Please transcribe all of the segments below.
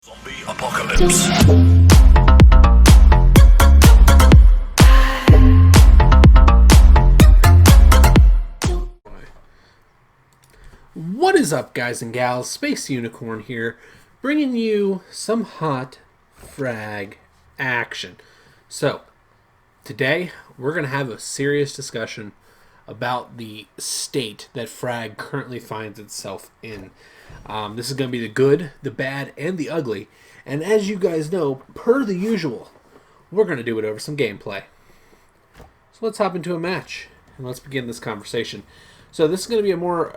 Zombie apocalypse. What is up, guys and gals? Space Unicorn here, bringing you some hot frag action. So, today we're going to have a serious discussion about the state that frag currently finds itself in. This is going to be the good, the bad, and the ugly. And as you guys know, per the usual, we're going to do it over some gameplay. So let's hop into a match and let's begin this conversation. So this is going to be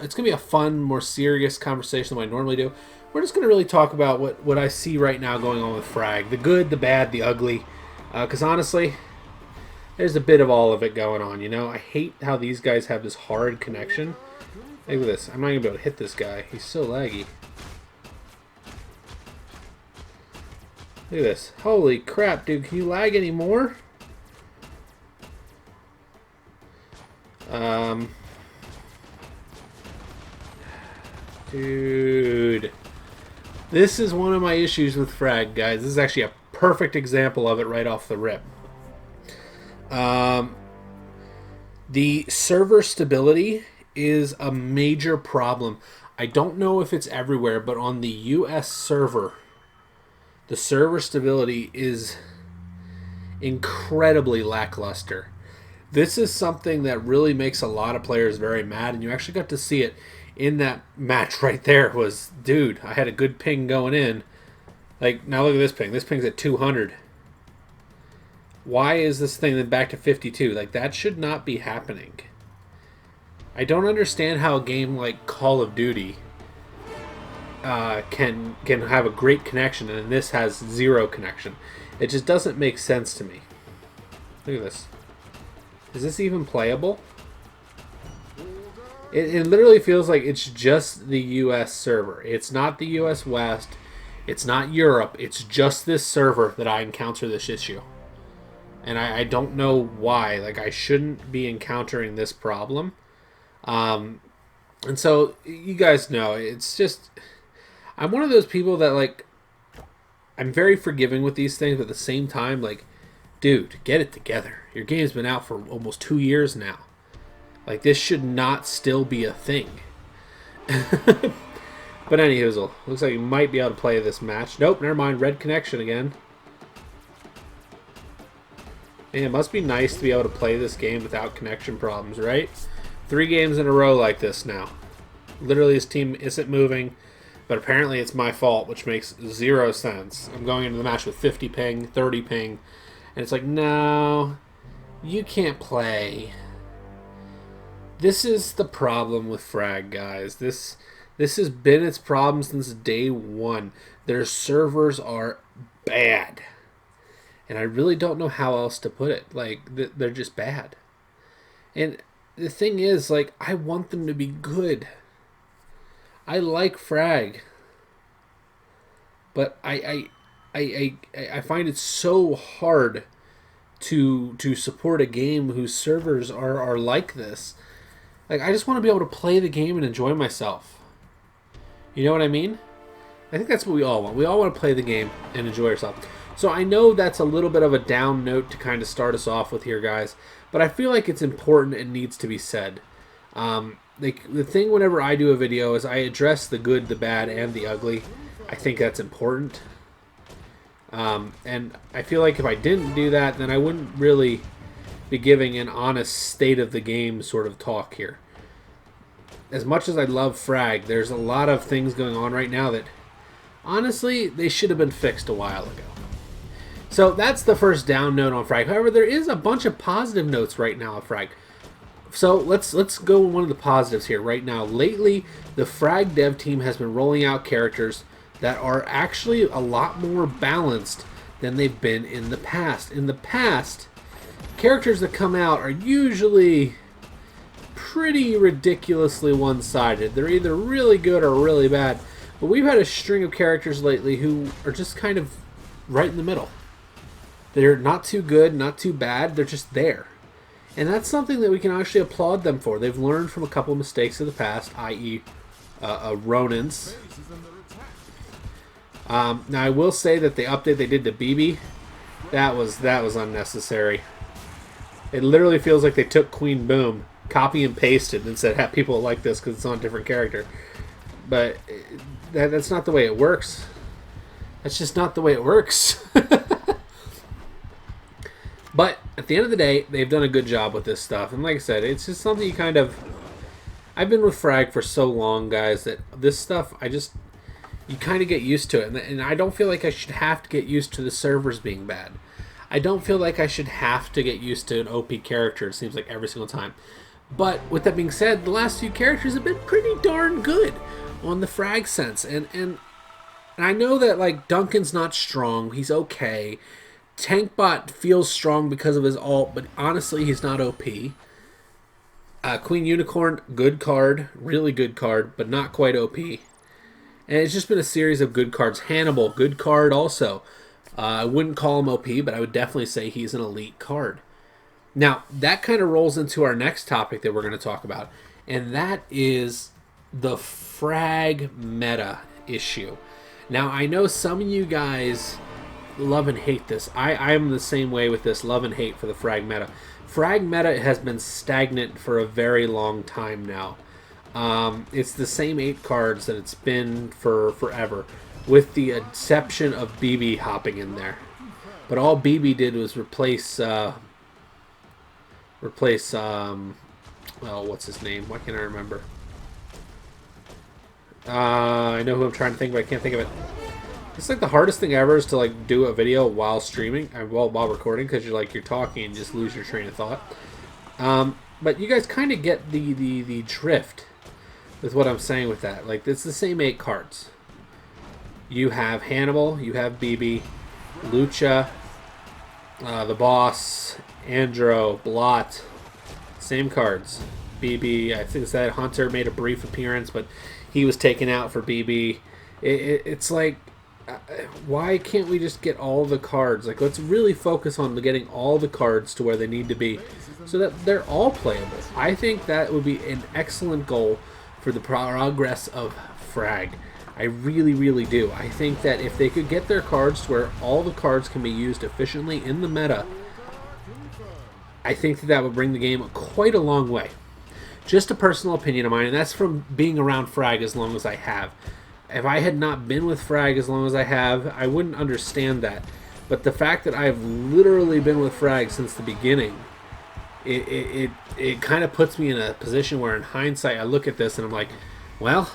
it's going to be a fun, more serious conversation than I normally do. We're just going to really talk about what I see right now going on with frag. The good, the bad, the ugly. Because honestly, there's a bit of all of it going on, you know? I hate how these guys have this hard connection. Look at this. I'm not going to be able to hit this guy. He's so laggy. Look at this. Holy crap, dude. Can you lag anymore? Dude. This is one of my issues with frag, guys. This is actually a perfect example of it right off the rip. The server stability is a major problem. I don't know if it's everywhere, but on the US server, the server stability is incredibly lackluster. This is something that really makes a lot of players very mad, and you actually got to see it in that match right there. Was, dude, I had a good ping going in. Like, now look at this ping. This ping's at 200. Why is this thing then back to 52? Like, that should not be happening. I don't understand how a game like Call of Duty can have a great connection and this has zero connection. It just doesn't make sense to me. Look at this. Is this even playable? It literally feels like it's just the US server. It's not the US West. It's not Europe. It's just this server that I encounter this issue. And I don't know why. Like, I shouldn't be encountering this problem. And so, you guys know, it's just... I'm one of those people that, like... I'm very forgiving with these things, but at the same time, like... Dude, get it together. Your game's been out for almost 2 years now. Like, this should not still be a thing. But anyhoozle, looks like you might be able to play this match. Nope, never mind. Red connection again. Man, it must be nice to be able to play this game without connection problems, right? 3 games in a row like this now. Literally, his team isn't moving, but apparently it's my fault, which makes 0 sense. I'm going into the match with 50 ping, 30 ping, and it's like, no, you can't play. This is the problem with frag, guys. This has been its problem since day one. Their servers are bad. And I really don't know how else to put it. Like, they're just bad. And the thing is, like, I want them to be good. I like frag. But I find it so hard to support a game whose servers are like this. Like, I just want to be able to play the game and enjoy myself. You know what I mean? I think that's what we all want. We all want to play the game and enjoy ourselves. So I know that's a little bit of a down note to kind of start us off with here, guys. But I feel like it's important and needs to be said. Like, the thing whenever I do a video is I address the good, the bad, and the ugly. I think that's important. And I feel like if I didn't do that, then I wouldn't really be giving an honest state of the game sort of talk here. As much as I love frag, there's a lot of things going on right now that, honestly, they should have been fixed a while ago. So that's the first down note on frag. However, there is a bunch of positive notes right now on frag. So let's go with one of the positives here right now. Lately, the frag dev team has been rolling out characters that are actually a lot more balanced than they've been in the past. In the past, characters that come out are usually pretty ridiculously one-sided. They're either really good or really bad. But we've had a string of characters lately who are just kind of right in the middle. They're not too good, not too bad. They're just there. And that's something that we can actually applaud them for. They've learned from a couple mistakes of the past, i.e. Ronins. Now I will say that the update they did to BB, that was unnecessary. It literally feels like they took Queen Boom, copy and pasted, and said, "Have people like this because it's on a different character." But that's not the way it works. That's just not the way it works. But at the end of the day, they've done a good job with this stuff. And like I said, it's just something you kind of... I've been with Frag for so long, guys, that this stuff, you kind of get used to it. And I don't feel like I should have to get used to the servers being bad. I don't feel like I should have to get used to an OP character, it seems like, every single time. But with that being said, the last few characters have been pretty darn good on the Frag sense. And I know that, like, Duncan's not strong. He's okay. Tankbot feels strong because of his ult, but honestly, he's not OP. Queen Unicorn, good card. Really good card, but not quite OP. And it's just been a series of good cards. Hannibal, good card also. I wouldn't call him OP, but I would definitely say he's an elite card. Now, that kind of rolls into our next topic that we're going to talk about, and that is the Frag meta issue. Now, I know some of you guys love and hate this. I'm the same way with this, love and hate for the Frag meta. Frag meta has been stagnant for a very long time now. It's the same 8 cards that it's been for forever, with the exception of BB hopping in there. But all BB did was replace well, what's his name? Why can't I remember? I know who I'm trying to think, but I can't think of it. It's like the hardest thing ever is to like do a video while streaming, while recording, because you're talking and just lose your train of thought. But you guys kind of get the drift with what I'm saying with that. Like, it's the same 8 cards. You have Hannibal, you have BB, Lucha, the Boss, Andro, Blot, same cards. BB, I think that Hunter made a brief appearance, but he was taken out for BB. It's like, why can't we just get all the cards? Like, let's really focus on getting all the cards to where they need to be so that they're all playable. I think that would be an excellent goal for the progress of Frag. I really, really do. I think that if they could get their cards to where all the cards can be used efficiently in the meta, I think that would bring the game quite a long way. Just a personal opinion of mine, and that's from being around Frag as long as I have. If I had not been with Frag as long as I have, I wouldn't understand that. But the fact that I've literally been with Frag since the beginning, it kind of puts me in a position where in hindsight I look at this and I'm like, well,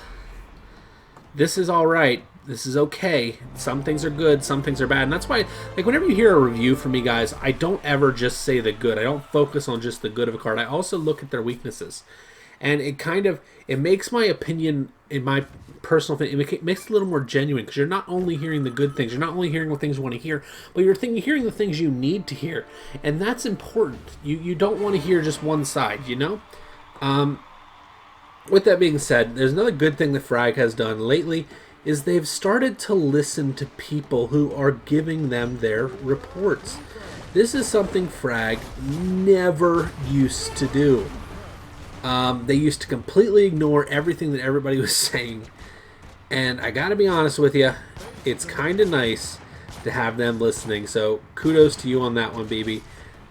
this is alright, this is okay, some things are good, some things are bad. And that's why, like, whenever you hear a review from me, guys, I don't ever just say the good. I don't focus on just the good of a card. I also look at their weaknesses. And it makes my opinion, in my personal opinion, it makes it a little more genuine, because you're not only hearing the good things, you're not only hearing what things you want to hear, but you're hearing the things you need to hear. And that's important. You don't want to hear just one side, you know? With that being said, there's another good thing that Frag has done lately, is they've started to listen to people who are giving them their reports. This is something Frag never used to do. They used to completely ignore everything that everybody was saying. And I gotta be honest with you, it's kind of nice to have them listening. So kudos to you on that one, BB.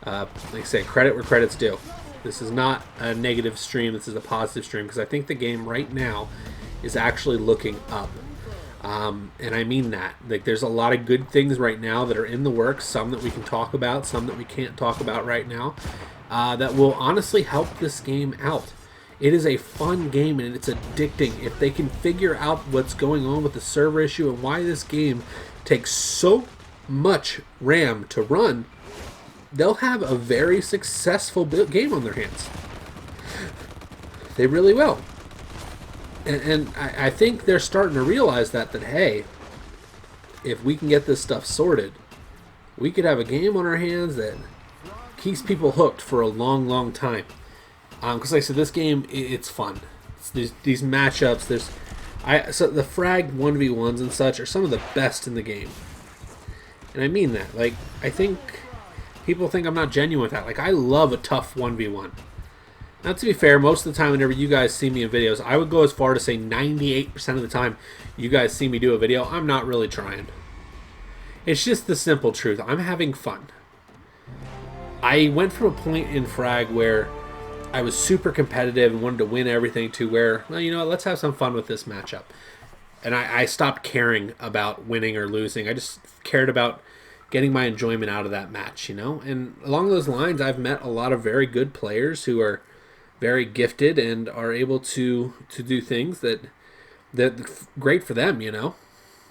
Like I say, credit where credit's due. This is not a negative stream, this is a positive stream, because I think the game right now is actually looking up. And I mean that. Like, there's a lot of good things right now that are in the works, some that we can talk about, some that we can't talk about right now, that will honestly help this game out. It is a fun game and it's addicting. If they can figure out what's going on with the server issue and why this game takes so much RAM to run, they'll have a very successful game on their hands. They really will. And I think they're starting to realize that hey, if we can get this stuff sorted, we could have a game on our hands that keeps people hooked for a long, long time. Because like I said, this game, it's fun. It's these matchups, so the Frag 1v1s and such are some of the best in the game. And I mean that. Like, I think people think I'm not genuine with that. Like, I love a tough 1v1. Now, to be fair, most of the time whenever you guys see me in videos, I would go as far to say 98% of the time you guys see me do a video, I'm not really trying. It's just the simple truth. I'm having fun. I went from a point in Frag where I was super competitive and wanted to win everything to where, well, you know what, let's have some fun with this matchup. And I stopped caring about winning or losing. I just cared about getting my enjoyment out of that match, you know? And along those lines, I've met a lot of very good players who are very gifted and are able to do things that great for them, you know?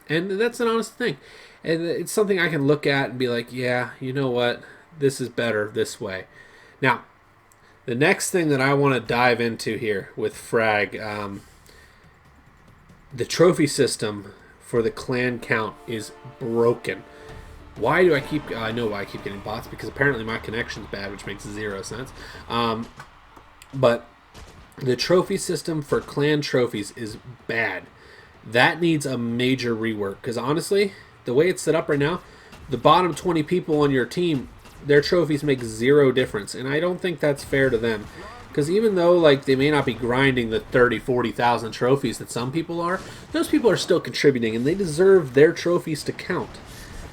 And that's an honest thing. And it's something I can look at and be like, yeah, you know what? This is better this way. Now, the next thing that I want to dive into here with Frag, the trophy system for the clan count is broken. Why do I keep... I know why I keep getting bots, because apparently my connection's bad, which makes 0 sense. But the trophy system for clan trophies is bad. That needs a major rework, because honestly, the way it's set up right now, the bottom 20 people on your team, their trophies make 0 difference, and I don't think that's fair to them. Because even though like they may not be grinding the 30, 40,000 trophies that some people are, those people are still contributing, and they deserve their trophies to count.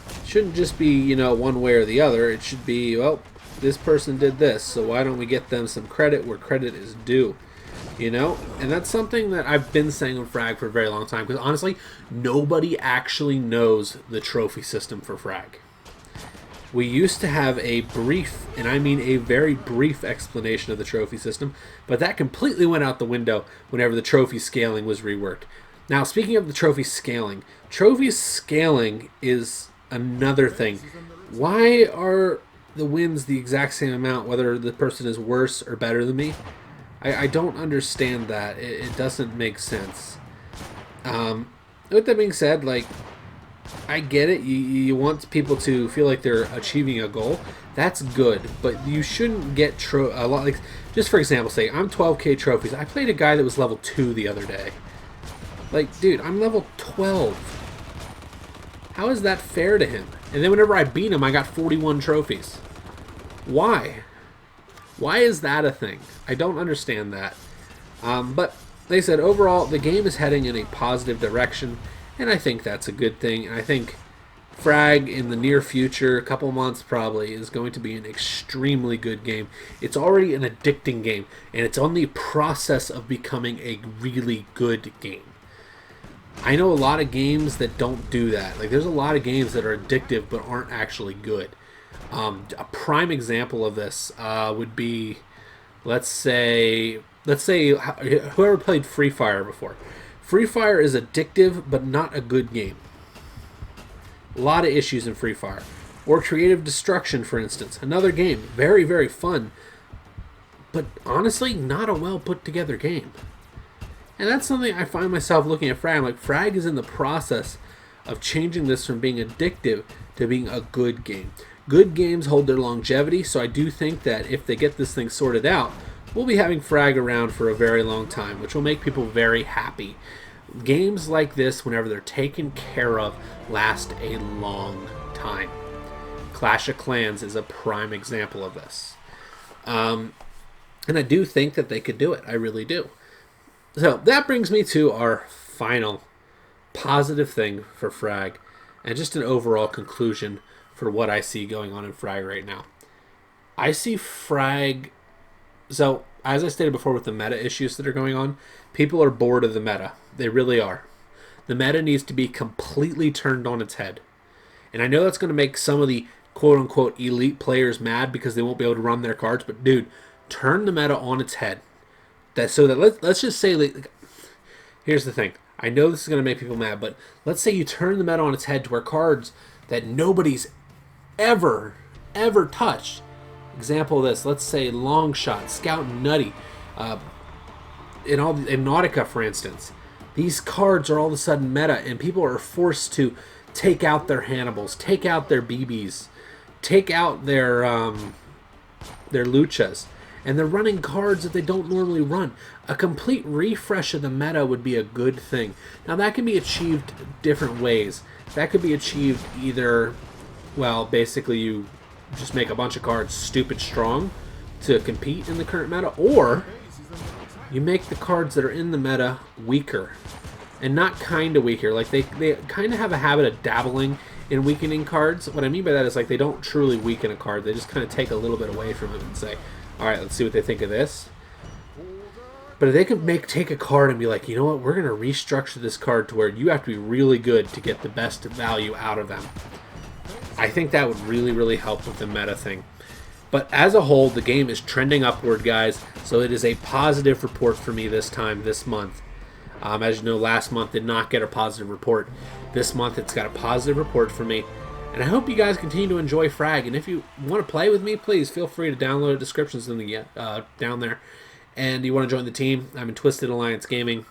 It shouldn't just be, you know, one way or the other. It should be, well, this person did this, so why don't we get them some credit where credit is due? You know? And that's something that I've been saying on Frag for a very long time, because honestly, nobody actually knows the trophy system for Frag. We used to have a brief, and I mean a very brief explanation of the trophy system, but that completely went out the window whenever the trophy scaling was reworked. Now, speaking of the trophy scaling is another thing. Why are the wins the exact same amount, whether the person is worse or better than me? I don't understand that. It doesn't make sense. With that being said, like, I get it. You want people to feel like they're achieving a goal. That's good, but you shouldn't get a lot. Like, just for example, say I'm 12k trophies. I played a guy that was level 2 the other day. Like, dude, I'm level 12. How is that fair to him? And then whenever I beat him, I got 41 trophies. Why? Why is that a thing? I don't understand that. But like I said, overall, the game is heading in a positive direction, and I think that's a good thing. And I think Frag in the near future, a couple months probably, is going to be an extremely good game. It's already an addicting game, and it's on the process of becoming a really good game. I know a lot of games that don't do that. Like, there's a lot of games that are addictive but aren't actually good. A prime example of this would be, let's say whoever played Free Fire before. Free Fire is addictive but not a good game. A lot of issues in Free Fire. Or Creative Destruction, for instance. Another game. Very, very fun. But honestly, not a well put together game. And that's something I find myself looking at Frag. I'm like, Frag is in the process of changing this from being addictive to being a good game. Good games hold their longevity, so I do think that if they get this thing sorted out, we'll be having Frag around for a very long time, which will make people very happy. Games like this, whenever they're taken care of, last a long time. Clash of Clans is a prime example of this. And I do think that they could do it. I really do. So that brings me to our final positive thing for Frag, and just an overall conclusion for what I see going on in Frag right now. I see Frag... So, as I stated before with the meta issues that are going on, people are bored of the meta. They really are. The meta needs to be completely turned on its head. And I know that's going to make some of the quote-unquote elite players mad because they won't be able to run their cards, but dude, turn the meta on its head. So that let's just say, like, here's the thing. I know this is going to make people mad, but let's say you turn the meta on its head to where cards that nobody's ever touched. Example of this, let's say Long Shot, Scout and Nutty, in Nautica, for instance. These cards are all of a sudden meta, and people are forced to take out their Hannibals, take out their BBs, take out their Luchas, and they're running cards that they don't normally run. A complete refresh of the meta would be a good thing. Now, that can be achieved different ways. That could be achieved either, well, basically you just make a bunch of cards stupid strong, to compete in the current meta, or you make the cards that are in the meta weaker. And not kind of weaker. Like, they kind of have a habit of dabbling in weakening cards. What I mean by that is, like, they don't truly weaken a card. They just kind of take a little bit away from it and say, all right, let's see what they think of this. But if they could take a card and be like, you know what, we're going to restructure this card to where you have to be really good to get the best value out of them. I think that would really, really help with the meta thing. But as a whole, the game is trending upward, guys. So it is a positive report for me this month. As you know, last month did not get a positive report. This month it's got a positive report for me. And I hope you guys continue to enjoy Frag. And if you want to play with me, please feel free to download the descriptions in the down there. And you want to join the team, I'm in Twisted Alliance Gaming.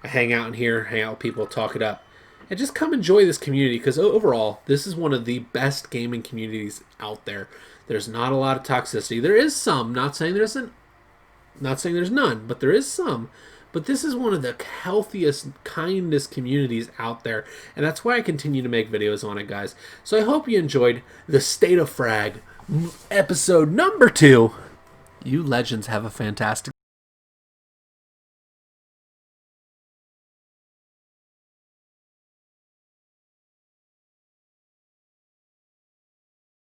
I hang out in here, hang out with people, talk it up. And just come enjoy this community, because overall, this is one of the best gaming communities out there. There's not a lot of toxicity. There is some, not saying there's none, but there is some. But this is one of the healthiest, kindest communities out there. And that's why I continue to make videos on it, guys. So I hope you enjoyed the State of Frag, episode number 2. You legends have a fantastic